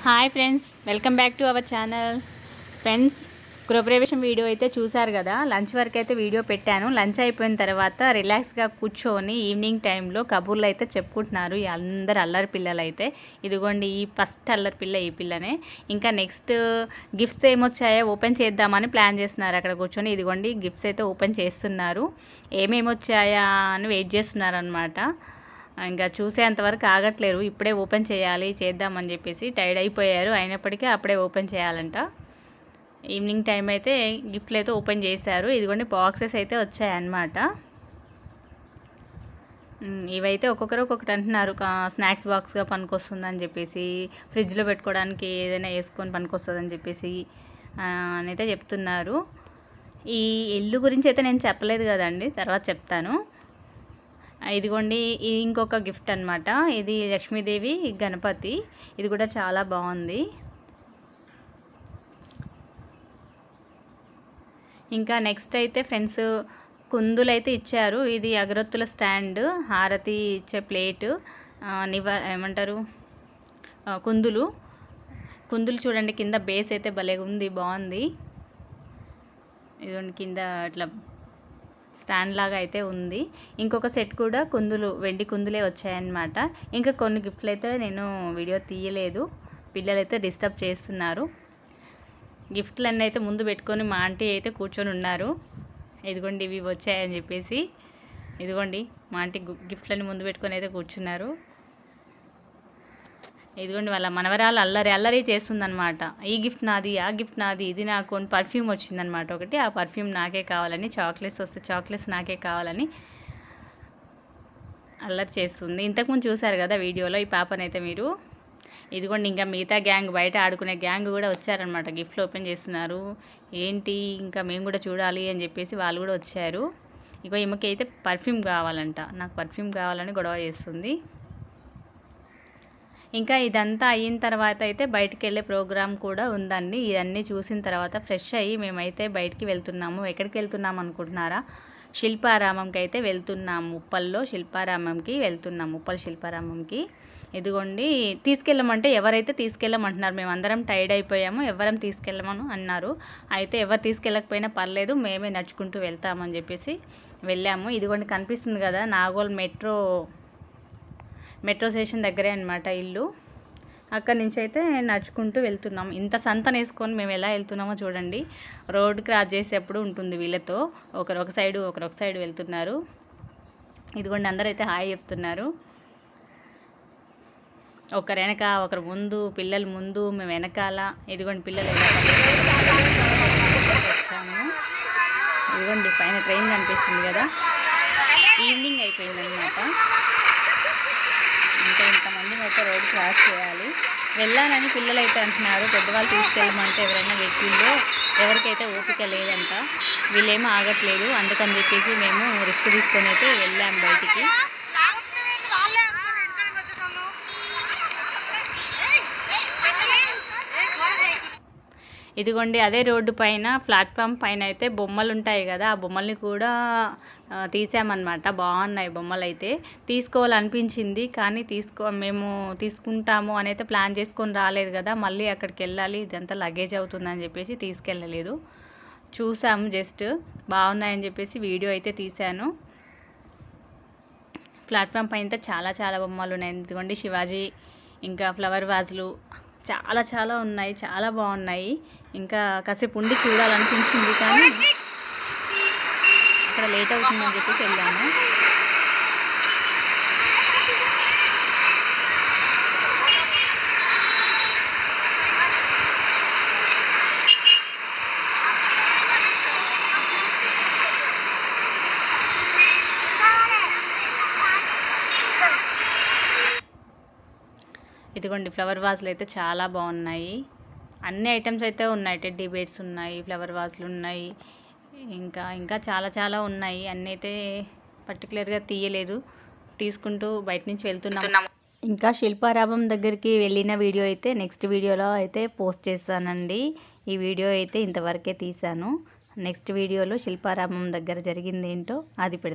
Hi friends, welcome back to our channel. Friends, గృహప్రవేశం video అయితే చూసారు కదా. లంచ్ వరకు అయితే వీడియో పెట్టాను. లంచ్ అయిపోయిన తర్వాత రిలాక్స్గా కూర్చొని ఈవినింగ్ టైంలో కబుర్లు అయితే చెప్పుకుంటున్నారు అందరు అల్లరి పిల్లలు అయితే. ఇదిగోండి, ఈ ఫస్ట్ అల్లరి పిల్ల ఈ పిల్లనే. ఇంకా నెక్స్ట్ గిఫ్ట్స్ ఏమొచ్చాయో ఓపెన్ చేద్దామని ప్లాన్ చేస్తున్నారు అక్కడ కూర్చొని. ఇదిగోండి, గిఫ్ట్స్ అయితే ఓపెన్ చేస్తున్నారు. ఏమేమి వచ్చాయా అని వెయిట్ చేస్తున్నారు అనమాట. ఇంకా చూసేంతవరకు ఆగట్లేరు. ఇప్పుడే ఓపెన్ చేయాలి చేద్దామని చెప్పేసి టైర్డ్ అయిపోయారు. అయినప్పటికీ అప్పుడే ఓపెన్ చేయాలంట. ఈవినింగ్ టైం అయితే గిఫ్ట్లు అయితే ఓపెన్ చేశారు. ఇదిగోండి, బాక్సెస్ అయితే వచ్చాయన్నమాట. ఇవైతే ఒక్కొక్కరు ఒక్కొక్కటి అంటున్నారు. స్నాక్స్ బాక్స్గా పనికొస్తుందని చెప్పేసి, ఫ్రిడ్జ్లో పెట్టుకోవడానికి ఏదైనా వేసుకొని పనికొస్తుందని చెప్పేసి అయితే చెప్తున్నారు. ఈ ఇల్లు గురించి అయితే నేను చెప్పలేదు కదండి, తర్వాత చెప్తాను. ఇదిగోండి, ఇంకొక గిఫ్ట్ అనమాట. ఇది లక్ష్మీదేవి గణపతి. ఇది కూడా చాలా బాగుంది. ఇంకా నెక్స్ట్ అయితే ఫ్రెండ్స్, కుందులు అయితే ఇచ్చారు. ఇది అగరొత్తుల స్టాండ్, హారతి ఇచ్చే ప్లేటు, ఏమంటారు, కుందులు చూడండి. కింద బేస్ అయితే భలే ఉంది, బాగుంది. ఇదిగోండి, కింద ఇట్లా స్టాండ్ లాగా అయితే ఉంది. ఇంకొక సెట్ కూడా కుందులు, వెండి కుందులే వచ్చాయన్నమాట. ఇంకా కొన్ని గిఫ్ట్లు అయితే నేను వీడియో తీయలేదు, పిల్లలైతే డిస్టర్బ్ చేస్తున్నారు. గిఫ్ట్లన్నీ అయితే ముందు పెట్టుకొని మా ఆంటీ అయితే కూర్చొని ఉన్నారు. ఇదిగోండి, ఇవి వచ్చాయని చెప్పేసి. ఇదిగోండి, మా ఆంటీ గిఫ్ట్లన్నీ ముందు పెట్టుకొని అయితే కూర్చున్నారు. ఇదిగోండి, వాళ్ళ మనవరాలు అల్లరి చేస్తుందనమాట. ఈ గిఫ్ట్ నాది, ఆ గిఫ్ట్ నాది, ఇది నాకు అని పర్ఫ్యూమ్ వచ్చిందనమాట ఒకటి. ఆ పర్ఫ్యూమ్ నాకే కావాలని, చాక్లెట్స్ వస్తే చాక్లెట్స్ నాకే కావాలని అల్లరి చేస్తుంది. ఇంతకుముందు చూసారు కదా వీడియోలో ఈ పాపనైతే మీరు. ఇదిగోండి, ఇంకా మిగతా గ్యాంగ్, బయట ఆడుకునే గ్యాంగ్ కూడా వచ్చారనమాట. గిఫ్ట్లు ఓపెన్ చేస్తున్నారు. ఏంటి, ఇంకా మేము కూడా చూడాలి అని చెప్పేసి వాళ్ళు కూడా వచ్చారు. ఇగో ఈమెకి అయితే పర్ఫ్యూమ్ కావాలంట. నాకు పర్ఫ్యూమ్ కావాలని గొడవ చేస్తుంది. ఇంకా ఇదంతా అయిన తర్వాత అయితే బయటికి వెళ్ళే ప్రోగ్రామ్ కూడా ఉందండి. ఇవన్నీ చూసిన తర్వాత ఫ్రెష్ అయ్యి మేమైతే బయటికి వెళ్తున్నాము. ఎక్కడికి వెళ్తున్నాము అనుకుంటున్నారా? శిల్పారామంకి అయితే వెళ్తున్నాము. ఉప్పల్లో శిల్పారామంకి వెళ్తున్నాము, ఉప్పల్ శిల్పారామంకి. ఇదిగోండి, తీసుకెళ్ళమంటే ఎవరైతే తీసుకెళ్ళమంటున్నారు. మేము అందరం టైర్డ్ అయిపోయాము, ఎవరం తీసుకెళ్ళమను అన్నారు. అయితే ఎవరు తీసుకెళ్ళకపోయినా పర్లేదు, మేమే నడుచుకుంటూ వెళ్తామని చెప్పేసి వెళ్ళాము. ఇదిగోండి, కనిపిస్తుంది కదా, నాగోల్ మెట్రో స్టేషన్ దగ్గరే అనమాట ఇల్లు. అక్కడి నుంచి అయితే నడుచుకుంటూ వెళ్తున్నాం. ఇంత సంతన వేసుకొని మేము ఎలా వెళ్తున్నామో చూడండి. రోడ్ క్రాస్ చేసేప్పుడు ఉంటుంది వీళ్ళతో. ఒకరు ఒక సైడ్ వెళ్తున్నారు. ఇదిగోండి, అందరైతే హాయ్ చెప్తున్నారు. ఒకరు వెనక, ఒకరు ముందు, పిల్లలు ముందు, మేము వెనకాల. ఇదిగోండి, పిల్లలు వచ్చాము. ఇదిగోండి, పైన ట్రైన్ కనిపిస్తుంది కదా. ఈవినింగ్ అయిపోయిందనమాట. ఇంకా ఇంతమంది అయితే రోడ్ క్రాస్ చేయాలి. వెళ్ళాలని పిల్లలు అయితే అంటున్నారు. పెద్దవాళ్ళు తీసుకెళ్ళమంటే ఎవరైనా వెహికల్లో ఎవరికైతే ఓపిక లేదంట. వీళ్ళేమో ఆగట్లేదు. అందుకని చెప్పేసి మేము రిస్క్ తీసుకొని అయితే వెళ్ళాము బయటికి. ఇదిగోండి, అదే రోడ్డు పైన ప్లాట్ఫామ్ పైన అయితే బొమ్మలు ఉంటాయి కదా, ఆ బొమ్మల్ని కూడా తీసామన్నమాట. బాగున్నాయి బొమ్మలు అయితే. తీసుకోవాలనిపించింది, కానీ మేము తీసుకుంటాము అని అయితే ప్లాన్ చేసుకొని రాలేదు కదా. మళ్ళీ అక్కడికి వెళ్ళాలి, ఇదంతా లగేజ్ అవుతుందని చెప్పేసి తీసుకెళ్ళలేదు. చూసాము, జస్ట్ బాగున్నాయని చెప్పేసి వీడియో అయితే తీశాను. ప్లాట్ఫామ్ పైన చాలా చాలా బొమ్మలు ఉన్నాయి. ఇదిగోండి, శివాజీ, ఇంకా ఫ్లవర్ వాజులు చాలా ఉన్నాయి, చాలా బాగున్నాయి. ఇంకా కాసేపు ఉండి చూడాలనిపించింది, కానీ అక్కడ లేట్ అవుతుందని చెప్పేసి వెళ్ళాము. ఇదిగోండి, ఫ్లవర్ వాజులు అయితే చాలా బాగున్నాయి. అన్ని ఐటమ్స్ అయితే ఉన్నాయి. టెడ్డీ బేర్స్ ఉన్నాయి, ఫ్లవర్ వాజులు ఉన్నాయి, ఇంకా చాలా ఉన్నాయి. అన్నీ అయితే పర్టికులర్గా తీయలేదు, తీసుకుంటూ బయట నుంచి వెళ్తున్నాము. ఇంకా శిల్పారామం దగ్గరికి వెళ్ళిన వీడియో అయితే నెక్స్ట్ వీడియోలో అయితే పోస్ట్ చేస్తానండి. ఈ వీడియో అయితే ఇంతవరకే తీసాను. నెక్స్ట్ వీడియోలో శిల్పారామం దగ్గర జరిగింది ఏంటో అది పెడతాను.